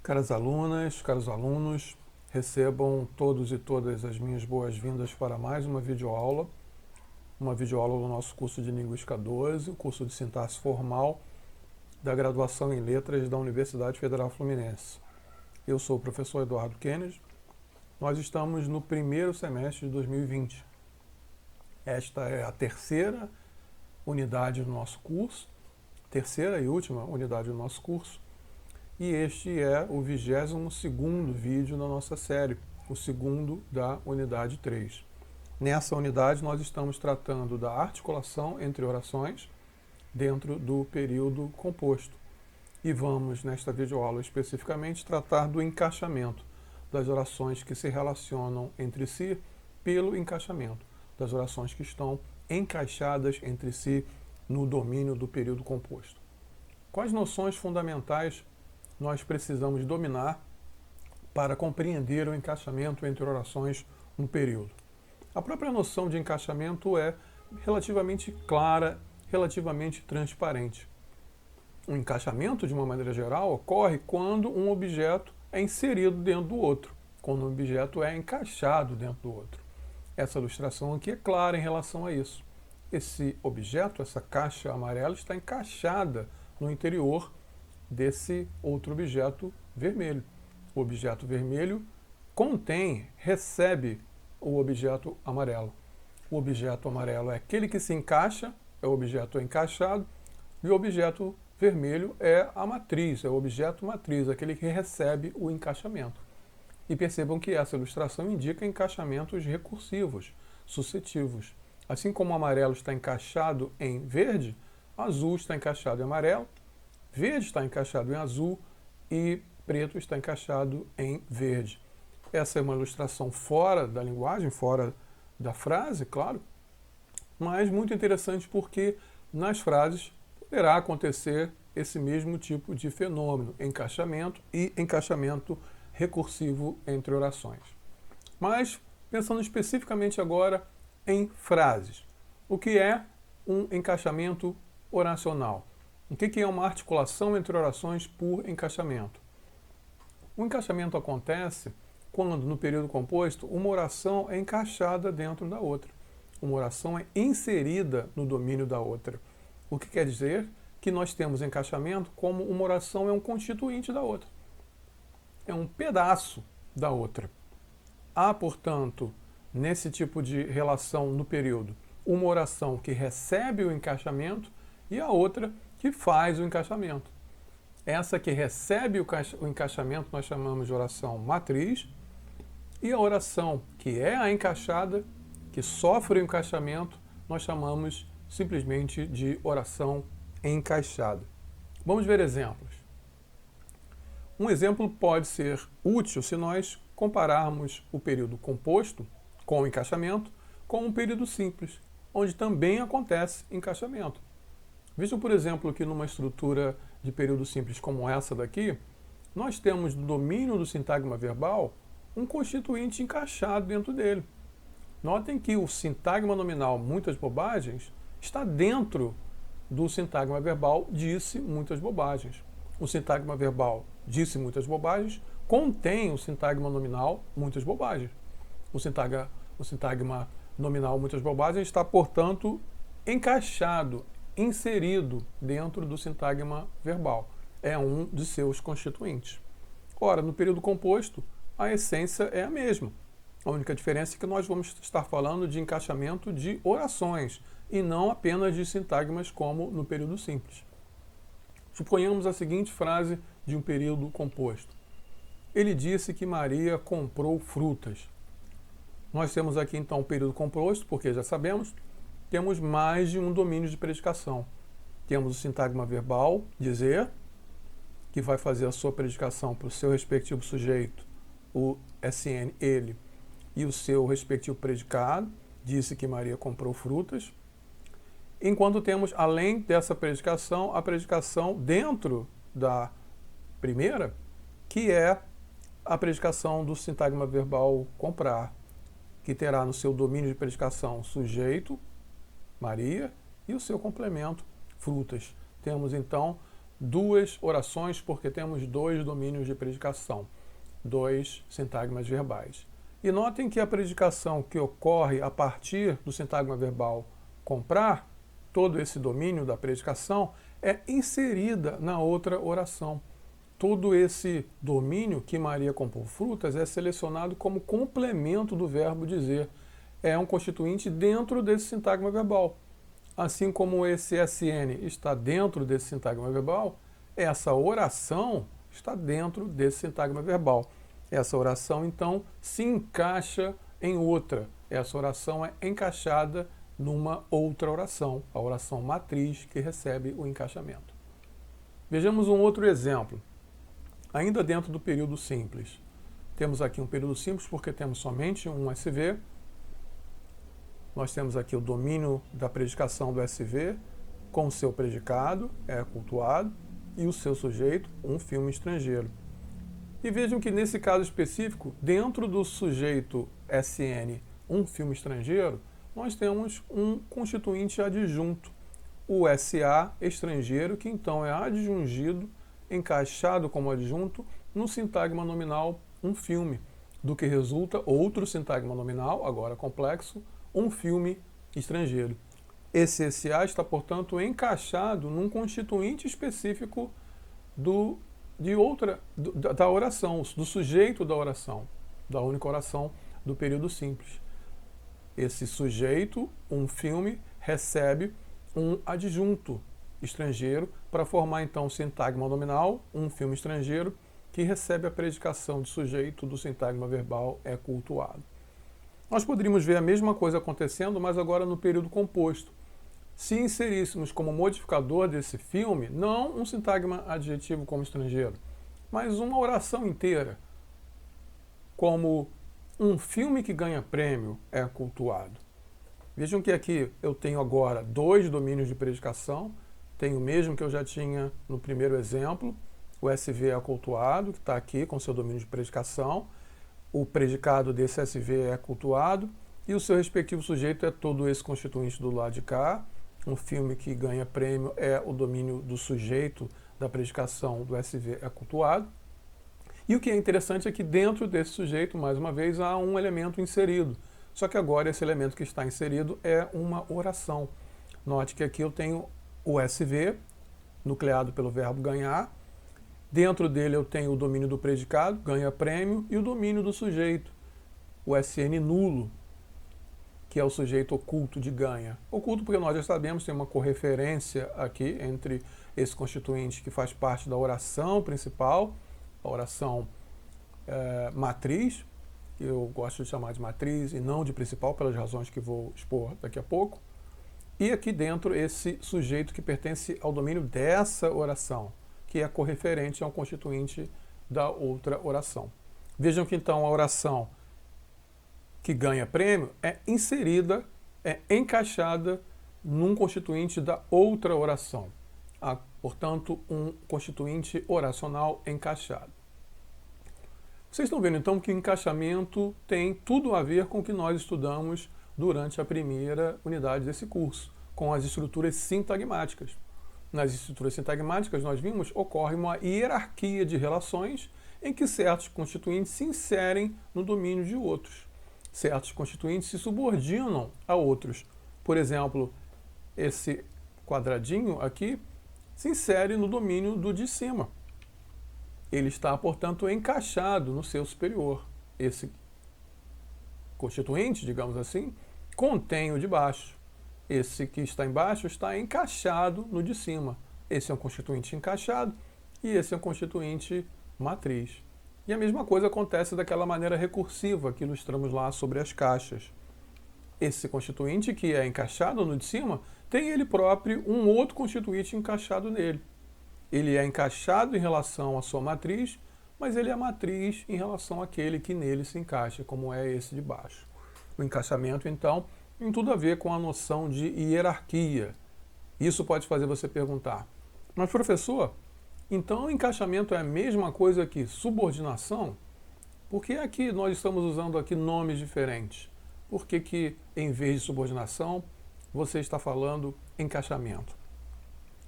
Caras alunas, caros alunos, recebam todos e todas as minhas boas-vindas para mais uma videoaula do nosso curso de Linguística 12, o curso de Sintaxe Formal da graduação em Letras da Universidade Federal Fluminense. Eu sou o professor Eduardo Kennedy. Nós estamos no primeiro semestre de 2020. Esta é a terceira unidade do nosso curso, terceira e última unidade do nosso curso. E este é o 22º vídeo da nossa série, o segundo da unidade 3. Nessa unidade nós estamos tratando da articulação entre orações dentro do período composto. E vamos, nesta videoaula especificamente, tratar do encaixamento das orações que se relacionam entre si pelo encaixamento, das orações que estão encaixadas entre si no domínio do período composto. Quais noções fundamentais nós precisamos dominar para compreender o encaixamento entre orações no período? A própria noção de encaixamento é relativamente clara, relativamente transparente. O encaixamento, de uma maneira geral, ocorre quando um objeto é inserido dentro do outro, quando um objeto é encaixado dentro do outro. Essa ilustração aqui é clara em relação a isso. Esse objeto, essa caixa amarela, está encaixada no interior desse outro objeto vermelho. O objeto vermelho recebe o objeto amarelo. O objeto amarelo é aquele que se encaixa, é o objeto encaixado, e o objeto vermelho é a matriz, é o objeto matriz, aquele que recebe o encaixamento. E percebam que essa ilustração indica encaixamentos recursivos, sucessivos. Assim como o amarelo está encaixado em verde, azul está encaixado em amarelo, verde está encaixado em azul e preto está encaixado em verde. Essa é uma ilustração fora da linguagem, fora da frase, claro, mas muito interessante porque nas frases poderá acontecer esse mesmo tipo de fenômeno, encaixamento e encaixamento recursivo entre orações. Mas, pensando especificamente agora em frases, o que é um encaixamento oracional? O que é uma articulação entre orações por encaixamento? O encaixamento acontece quando, no período composto, uma oração é encaixada dentro da outra. Uma oração é inserida no domínio da outra. O que quer dizer que nós temos encaixamento como uma oração é um constituinte da outra. É um pedaço da outra. Há, portanto, nesse tipo de relação no período, uma oração que recebe o encaixamento e a outra que faz o encaixamento. Essa que recebe o encaixamento nós chamamos de oração matriz, e a oração que é a encaixada, que sofre o encaixamento, nós chamamos simplesmente de oração encaixada. Vamos ver exemplos. Um exemplo pode ser útil se nós compararmos o período composto com o encaixamento com um período simples, onde também acontece encaixamento. Vejam, por exemplo, que numa estrutura de período simples como essa daqui, nós temos no domínio do sintagma verbal um constituinte encaixado dentro dele. Notem que o sintagma nominal muitas bobagens está dentro do sintagma verbal disse muitas bobagens. O sintagma verbal disse muitas bobagens contém o sintagma nominal muitas bobagens. O sintagma nominal muitas bobagens está, portanto, encaixado, inserido dentro do sintagma verbal. É um de seus constituintes. Ora, no período composto, a essência é a mesma. A única diferença é que nós vamos estar falando de encaixamento de orações e não apenas de sintagmas como no período simples. Suponhamos a seguinte frase de um período composto. Ele disse que Maria comprou frutas. Nós temos aqui então o período composto, porque já sabemos, temos mais de um domínio de predicação. Temos o sintagma verbal, dizer, que vai fazer a sua predicação para o seu respectivo sujeito, o SN, ele, e o seu respectivo predicado, disse que Maria comprou frutas. Enquanto temos, além dessa predicação, a predicação dentro da primeira, que é a predicação do sintagma verbal comprar, que terá no seu domínio de predicação sujeito, Maria, e o seu complemento, frutas. Temos então duas orações porque temos dois domínios de predicação, dois sintagmas verbais. E notem que a predicação que ocorre a partir do sintagma verbal comprar, todo esse domínio da predicação é inserida na outra oração. Todo esse domínio que Maria comprou frutas é selecionado como complemento do verbo dizer. É um constituinte dentro desse sintagma verbal. Assim como esse SN está dentro desse sintagma verbal, essa oração está dentro desse sintagma verbal. Essa oração, então, se encaixa em outra. Essa oração é encaixada numa outra oração, a oração matriz que recebe o encaixamento. Vejamos um outro exemplo, ainda dentro do período simples. Temos aqui um período simples porque temos somente um SV. Nós temos aqui o domínio da predicação do SV com o seu predicado, é cultuado, e o seu sujeito, um filme estrangeiro. E vejam que nesse caso específico, dentro do sujeito SN, um filme estrangeiro, nós temos um constituinte adjunto, o SA estrangeiro, que então é adjungido, encaixado como adjunto, no sintagma nominal um filme, do que resulta outro sintagma nominal, agora complexo, um filme estrangeiro. Esse SA está, portanto, encaixado num constituinte específico da oração, do sujeito da oração, da única oração do período simples. Esse sujeito, um filme, recebe um adjunto estrangeiro para formar então o sintagma nominal, um filme estrangeiro, que recebe a predicação de sujeito do sintagma verbal é cultuado. Nós poderíamos ver a mesma coisa acontecendo, mas agora no período composto. Se inseríssemos como modificador desse filme, não um sintagma adjetivo como estrangeiro, mas uma oração inteira, como um filme que ganha prêmio é cultuado. Vejam que aqui eu tenho agora dois domínios de predicação, tenho o mesmo que eu já tinha no primeiro exemplo, o SV é cultuado, que está aqui com seu domínio de predicação, o predicado desse SV é cultuado, e o seu respectivo sujeito é todo esse constituinte do lado de cá. Um filme que ganha prêmio é o domínio do sujeito da predicação do SV é cultuado. E o que é interessante é que dentro desse sujeito, mais uma vez, há um elemento inserido. Só que agora esse elemento que está inserido é uma oração. Note que aqui eu tenho o SV, nucleado pelo verbo ganhar. Dentro dele eu tenho o domínio do predicado, ganha prêmio, e o domínio do sujeito, o SN nulo, que é o sujeito oculto de ganha. Oculto porque nós já sabemos, tem uma correferência aqui entre esse constituinte que faz parte da oração principal, a oração matriz, que eu gosto de chamar de matriz e não de principal, pelas razões que vou expor daqui a pouco. E aqui dentro esse sujeito que pertence ao domínio dessa oração, que é correferente ao constituinte da outra oração. Vejam que então a oração que ganha prêmio é inserida, é encaixada num constituinte da outra oração. Há, portanto, um constituinte oracional encaixado. Vocês estão vendo então que o encaixamento tem tudo a ver com o que nós estudamos durante a primeira unidade desse curso, com as estruturas sintagmáticas. Nas estruturas sintagmáticas, nós vimos, ocorre uma hierarquia de relações em que certos constituintes se inserem no domínio de outros. Certos constituintes se subordinam a outros. Por exemplo, esse quadradinho aqui se insere no domínio do de cima. Ele está, portanto, encaixado no seu superior. Esse constituinte, digamos assim, contém o de baixo. Esse que está embaixo está encaixado no de cima. Esse é um constituinte encaixado e esse é um constituinte matriz. E a mesma coisa acontece daquela maneira recursiva que ilustramos lá sobre as caixas. Esse constituinte que é encaixado no de cima tem ele próprio um outro constituinte encaixado nele. Ele é encaixado em relação à sua matriz, mas ele é matriz em relação àquele que nele se encaixa, como é esse de baixo. O encaixamento, então, tem tudo a ver com a noção de hierarquia. Isso pode fazer você perguntar, mas professor, então o encaixamento é a mesma coisa que subordinação? Por que aqui nós estamos usando aqui nomes diferentes? Por que em vez de subordinação, você está falando encaixamento?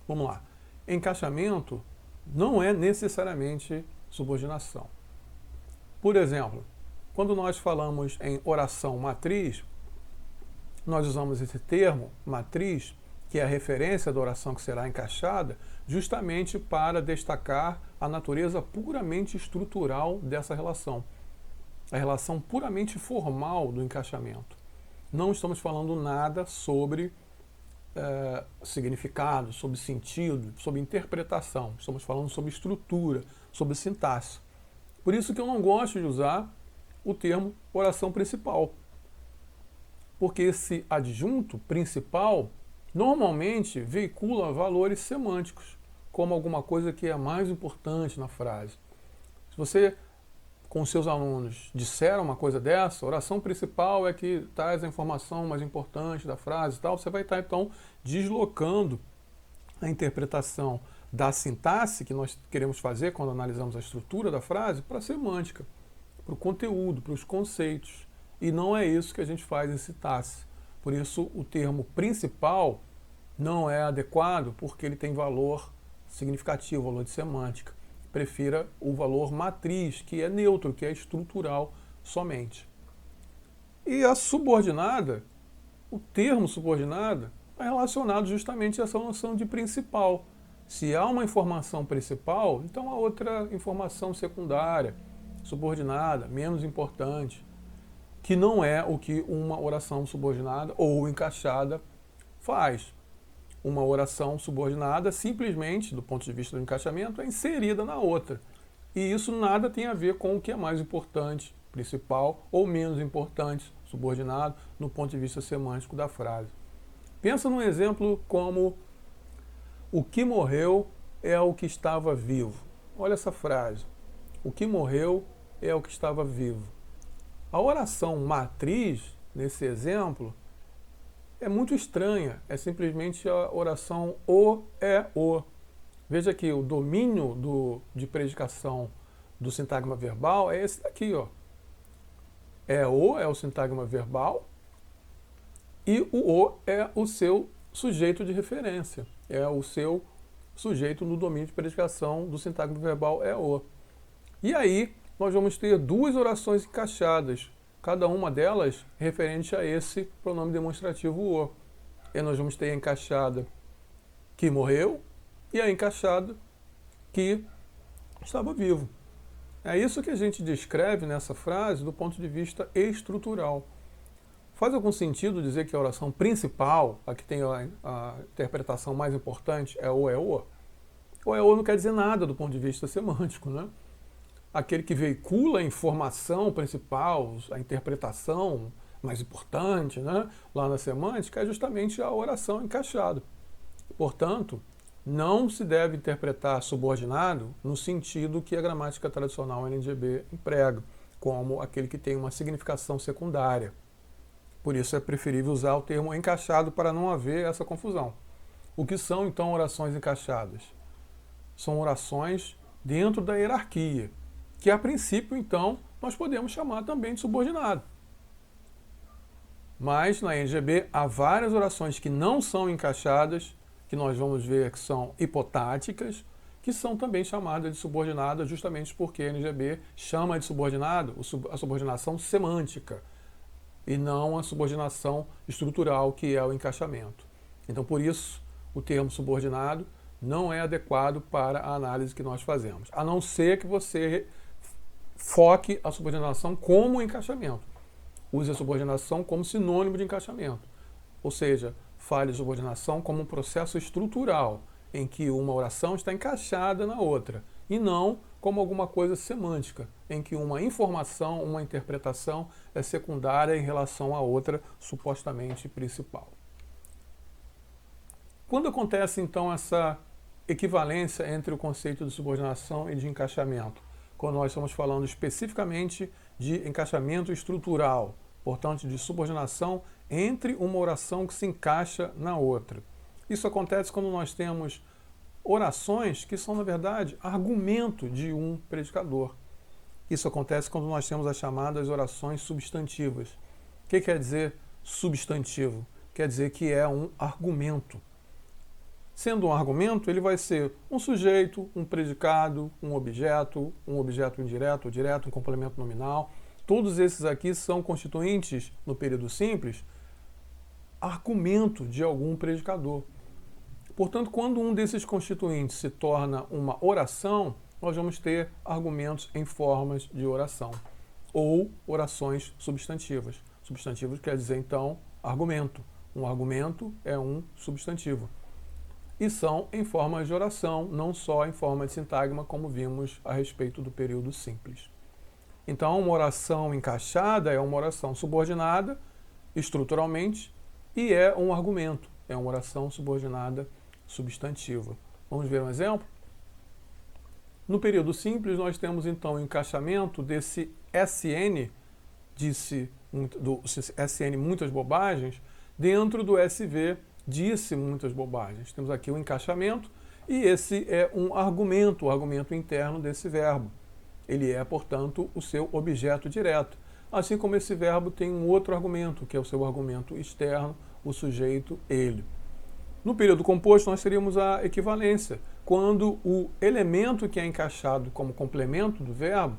Vamos lá. encaixamento não é necessariamente subordinação. Por exemplo, quando nós falamos em oração matriz, nós usamos esse termo, matriz, que é a referência da oração que será encaixada, justamente para destacar a natureza puramente estrutural dessa relação. A relação puramente formal do encaixamento. Não estamos falando nada sobre significado, sobre sentido, sobre interpretação. Estamos falando sobre estrutura, sobre sintaxe. Por isso que eu não gosto de usar o termo oração principal. Porque esse adjunto principal normalmente veicula valores semânticos, como alguma coisa que é mais importante na frase. Se você, com seus alunos, disser uma coisa dessa, a oração principal é que traz a informação mais importante da frase e tal, você vai estar, então, deslocando a interpretação da sintaxe que nós queremos fazer quando analisamos a estrutura da frase para a semântica, para o conteúdo, para os conceitos. E não é isso que a gente faz em sintaxe. Por isso, o termo principal não é adequado porque ele tem valor significativo, valor de semântica. Prefira o valor matriz, que é neutro, que é estrutural somente. E a subordinada, o termo subordinada, é relacionado justamente a essa noção de principal. Se há uma informação principal, então há outra informação secundária, subordinada, menos importante, que não é o que uma oração subordinada ou encaixada faz. Uma oração subordinada, simplesmente, do ponto de vista do encaixamento, é inserida na outra. E isso nada tem a ver com o que é mais importante, principal, ou menos importante, subordinado, no ponto de vista semântico da frase. Pensa num exemplo como: o que morreu é o que estava vivo. Olha essa frase. O que morreu é o que estava vivo. A oração matriz, nesse exemplo, é muito estranha. É simplesmente a oração o é o. Veja que o domínio de predicação do sintagma verbal é esse daqui, ó. É o sintagma verbal e o é o seu sujeito de referência. É o seu sujeito no domínio de predicação do sintagma verbal é o. E aí nós vamos ter duas orações encaixadas, cada uma delas referente a esse pronome demonstrativo o. E nós vamos ter a encaixada que morreu e a encaixada que estava vivo. É isso que a gente descreve nessa frase do ponto de vista estrutural. Faz algum sentido dizer que a oração principal, a que tem a interpretação mais importante, é o é o? O é o não quer dizer nada do ponto de vista semântico, né? Aquele que veicula a informação principal, a interpretação mais importante, né, lá na semântica, é justamente a oração encaixada. Portanto, não se deve interpretar subordinado no sentido que a gramática tradicional NGB emprega, como aquele que tem uma significação secundária. Por isso é preferível usar o termo encaixado para não haver essa confusão. O que são, então, orações encaixadas? São orações dentro da hierarquia, que a princípio, então, nós podemos chamar também de subordinado. Mas na NGB há várias orações que não são encaixadas, que nós vamos ver que são hipotáticas, que são também chamadas de subordinada justamente porque a NGB chama de subordinado a subordinação semântica e não a subordinação estrutural, que é o encaixamento. Então, por isso, o termo subordinado não é adequado para a análise que nós fazemos, a não ser que você foque a subordinação como encaixamento. Use a subordinação como sinônimo de encaixamento. Ou seja, fale de subordinação como um processo estrutural, em que uma oração está encaixada na outra, e não como alguma coisa semântica, em que uma informação, uma interpretação é secundária em relação à outra supostamente principal. Quando acontece, então, essa equivalência entre o conceito de subordinação e de encaixamento? Quando nós estamos falando especificamente de encaixamento estrutural, portanto, de subordinação entre uma oração que se encaixa na outra. Isso acontece quando nós temos orações que são, na verdade, argumento de um predicador. Isso acontece quando nós temos as chamadas orações substantivas. O que quer dizer substantivo? Quer dizer que é um argumento. Sendo um argumento, ele vai ser um sujeito, um predicado, um objeto indireto ou direto, um complemento nominal. Todos esses aqui são constituintes, no período simples, argumento de algum predicador. Portanto, quando um desses constituintes se torna uma oração, nós vamos ter argumentos em formas de oração, ou orações substantivas. Substantivos quer dizer, então, argumento. Um argumento é um substantivo. E são em forma de oração, não só em forma de sintagma, como vimos a respeito do período simples. Então, uma oração encaixada é uma oração subordinada, estruturalmente, e é um argumento, é uma oração subordinada substantiva. Vamos ver um exemplo? No período simples, nós temos então o encaixamento desse SN, do SN muitas bobagens, dentro do SV, disse muitas bobagens. Temos aqui o encaixamento e esse é um argumento, o argumento interno desse verbo. Ele é, portanto, o seu objeto direto. Assim como esse verbo tem um outro argumento, que é o seu argumento externo, o sujeito, ele. No período composto, nós teríamos a equivalência, quando o elemento que é encaixado como complemento do verbo,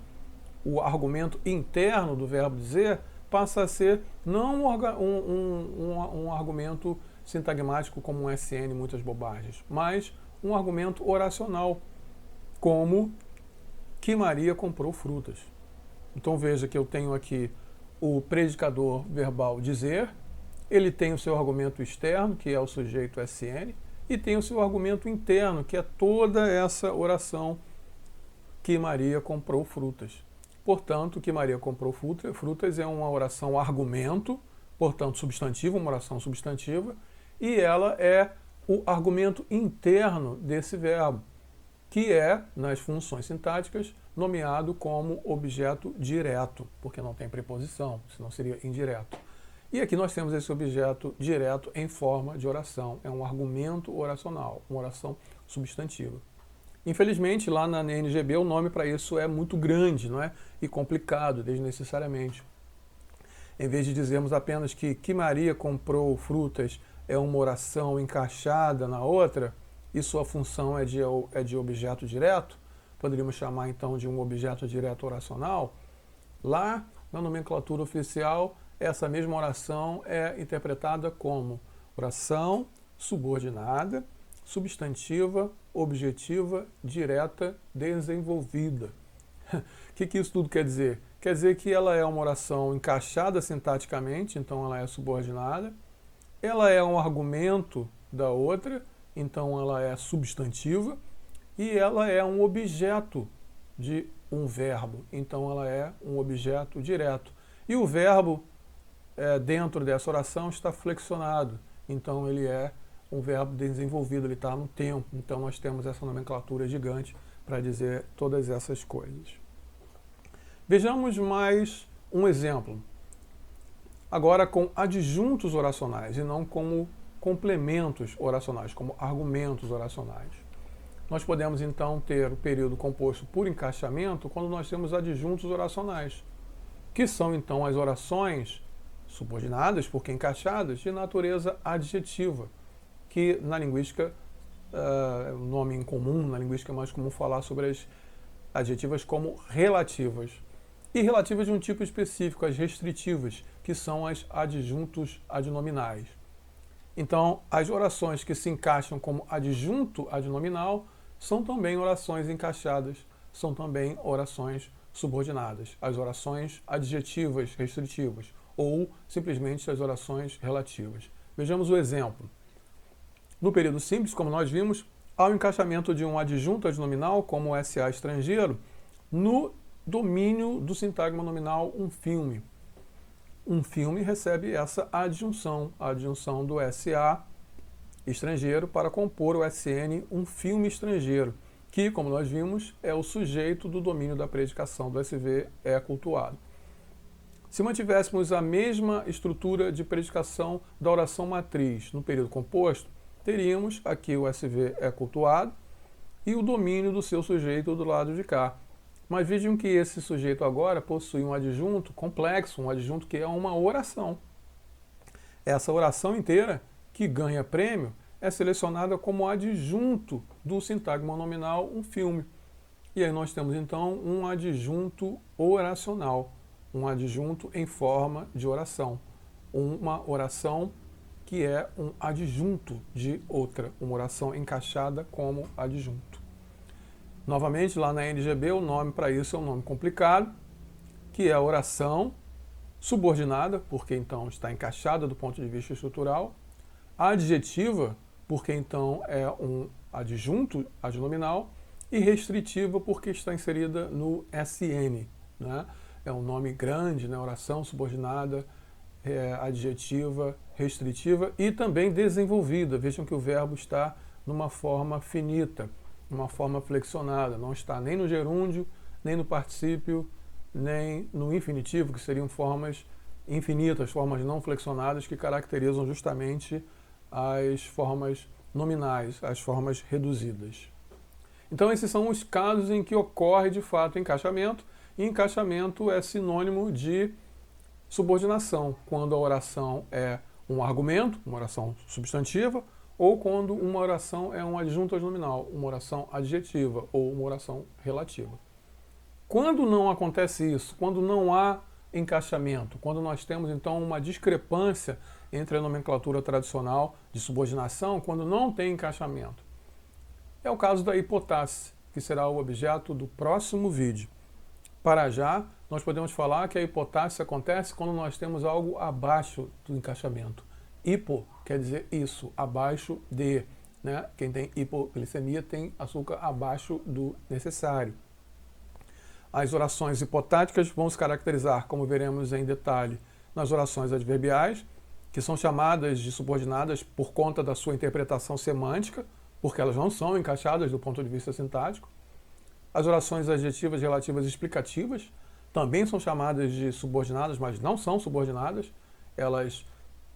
o argumento interno do verbo dizer, passa a ser não um argumento sintagmático como um SN, muitas bobagens, mas um argumento oracional, como que Maria comprou frutas. Então veja que eu tenho aqui o predicador verbal dizer, ele tem o seu argumento externo, que é o sujeito SN, e tem o seu argumento interno, que é toda essa oração que Maria comprou frutas. Portanto, que Maria comprou frutas é uma oração argumento, portanto substantivo, uma oração substantiva, e ela é o argumento interno desse verbo, que é, nas funções sintáticas, nomeado como objeto direto, porque não tem preposição, senão seria indireto. E aqui nós temos esse objeto direto em forma de oração, é um argumento oracional, uma oração substantiva. Infelizmente, lá na NGB, o nome para isso é muito grande, não é? E complicado, desnecessariamente. Em vez de dizermos apenas que Maria comprou frutas é uma oração encaixada na outra, e sua função é de objeto direto, poderíamos chamar então de um objeto direto oracional. Lá, na nomenclatura oficial, essa mesma oração é interpretada como oração subordinada, substantiva, objetiva, direta, desenvolvida. O que isso tudo quer dizer? Quer dizer que ela é uma oração encaixada sintaticamente, então ela é subordinada. Ela é um argumento da outra, então ela é substantiva. E ela é um objeto de um verbo, então ela é um objeto direto. E o verbo dentro dessa oração está flexionado, então ele é um verbo desenvolvido, ele está no tempo. Então nós temos essa nomenclatura gigante para dizer todas essas coisas. Vejamos mais um exemplo. Agora com adjuntos oracionais e não como complementos oracionais, como argumentos oracionais. Nós podemos então ter o período composto por encaixamento quando nós temos adjuntos oracionais, que são então as orações subordinadas, porque encaixadas, de natureza adjetiva, que na linguística é um nome incomum, na linguística é mais comum falar sobre as adjetivas como relativas. E relativas de um tipo específico, as restritivas, que são as adjuntos adnominais. Então, as orações que se encaixam como adjunto adnominal são também orações encaixadas, são também orações subordinadas. As orações adjetivas restritivas, ou simplesmente as orações relativas. Vejamos o exemplo. No período simples, como nós vimos, há o encaixamento de um adjunto adnominal, como o SA estrangeiro, no domínio do sintagma nominal um filme. Um filme recebe essa adjunção, a adjunção do SA estrangeiro para compor o SN um filme estrangeiro, que, como nós vimos, é o sujeito do domínio da predicação do SV é cultuado. Se mantivéssemos a mesma estrutura de predicação da oração matriz no período composto, teríamos aqui o SV é cultuado e o domínio do seu sujeito do lado de cá. Mas vejam que esse sujeito agora possui um adjunto complexo, um adjunto que é uma oração. Essa oração inteira, que ganha prêmio, é selecionada como adjunto do sintagma nominal um filme. E aí nós temos então um adjunto oracional, um adjunto em forma de oração, uma oração que é um adjunto de outra, uma oração encaixada como adjunto. Novamente, lá na NGB, o nome para isso é um nome complicado, que é a oração subordinada, porque então está encaixada do ponto de vista estrutural, adjetiva, porque então é um adjunto adnominal, e restritiva, porque está inserida no SN. Né? É um nome grande, né? Oração subordinada, adjetiva, restritiva e também desenvolvida. Vejam que o verbo está numa forma finita, uma forma flexionada, não está nem no gerúndio, nem no particípio, nem no infinitivo, que seriam formas infinitas, formas não flexionadas, que caracterizam justamente as formas nominais, as formas reduzidas. Então esses são os casos em que ocorre de fato encaixamento, e encaixamento é sinônimo de subordinação, quando a oração é um argumento, uma oração substantiva, ou quando uma oração é um adjunto adnominal, uma oração adjetiva ou uma oração relativa. Quando não acontece isso, quando não há encaixamento, quando nós temos então uma discrepância entre a nomenclatura tradicional de subordinação, quando não tem encaixamento, é o caso da hipotásse, que será o objeto do próximo vídeo. Para já, nós podemos falar que a hipotásse acontece quando nós temos algo abaixo do encaixamento. Hipo quer dizer isso, abaixo de. Né? Quem tem hipoglicemia tem açúcar abaixo do necessário. As orações hipotáticas vão se caracterizar, como veremos em detalhe, nas orações adverbiais, que são chamadas de subordinadas por conta da sua interpretação semântica, porque elas não são encaixadas do ponto de vista sintático. As orações adjetivas relativas explicativas também são chamadas de subordinadas, mas não são subordinadas. Elas,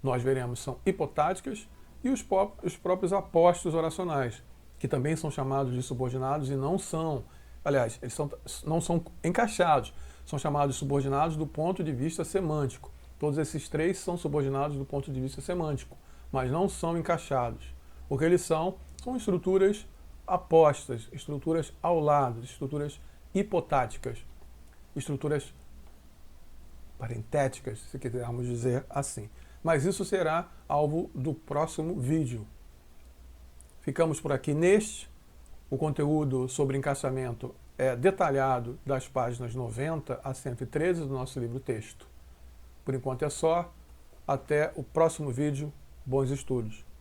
nós veremos, são hipotáticas. E os próprios apóstolos oracionais, que também são chamados de subordinados e não são, aliás, eles não são encaixados, são chamados de subordinados do ponto de vista semântico. Todos esses três são subordinados do ponto de vista semântico, mas não são encaixados. O que eles são estruturas apostas, estruturas ao lado, estruturas hipotáticas, estruturas parentéticas, se quisermos dizer assim. Mas isso será alvo do próximo vídeo. Ficamos por aqui neste. O conteúdo sobre encaixamento é detalhado das páginas 90 a 113 do nosso livro-texto. Por enquanto é só. Até o próximo vídeo. Bons estudos!